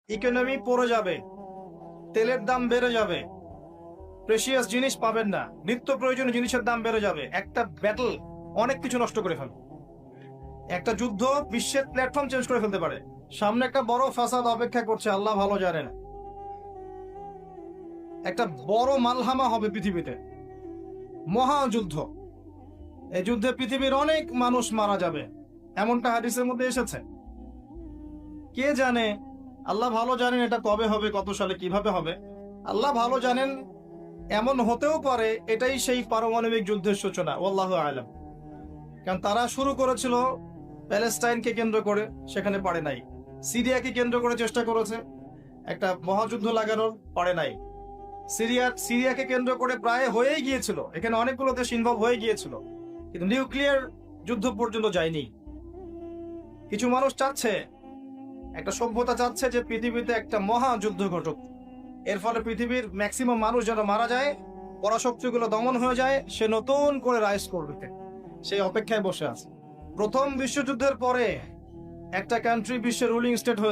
Economy পড়ে যাবে, তেলের দাম বেড়ে যাবে, প্রেশিয়াস জিনিস পাবেন না, নিত্য প্রয়োজনীয় জিনিসের দাম বেড়ে যাবে। একটা ব্যাটল অনেক কিছু নষ্ট করে ফেলবে। একটা যুদ্ধ বিশ্বের প্ল্যাটফর্ম চেঞ্জ করে ফেলতে পারে। সামনে একটা বড় ফাসাদ অপেক্ষা করছে, আল্লাহ ভালো জানেন। একটা বড় মালহামা হবে পৃথিবীতে, মহাযুদ্ধ। এই যুদ্ধে পৃথিবীর অনেক মানুষ মারা যাবে, এমনটা হাদিসের মধ্যে এসেছে। কে জানে, আল্লাহ ভালো জানেন এটা কবে হবে, কত সালে, কিভাবে হবে, আল্লাহ ভালো জানেন। এমন হতেও পারে এটাই সেই পারমাণবিক যুদ্ধের সূচনা, আল্লাহু আলাম। কারণ তারা শুরু করেছিল প্যালেস্টাইনকে কেন্দ্র করে, সেখানে পারে নাই। সিরিয়াকে কেন্দ্র করে চেষ্টা করেছে একটা মহাযুদ্ধ লাগানোর, পারে নাই। সিরিয়াকে কেন্দ্র করে প্রায় হয়েই গিয়েছিল, এখানে অনেকগুলো দেশ ইনভলভ হয়ে গিয়েছিল, কিন্তু নিউক্লিয়ার যুদ্ধ পর্যন্ত যায়নি। কিছু মানুষ চাচ্ছে, একটা সভ্যতা চাচ্ছে যে পৃথিবীতে একটা মহাযুদ্ধ ঘটুক, এর ফলে পৃথিবীর ম্যাক্সিমাম মানুষ যেন মারা যায়, পরাশক্তিগুলো দমন হয়ে যায়, সে নতুন করে রাইজ করবে, সেই অপেক্ষায় বসে আছে। প্রথম বিশ্বযুদ্ধের পরে একটা কান্ট্রি বিশ্বের রুলিং স্টেট হয়ে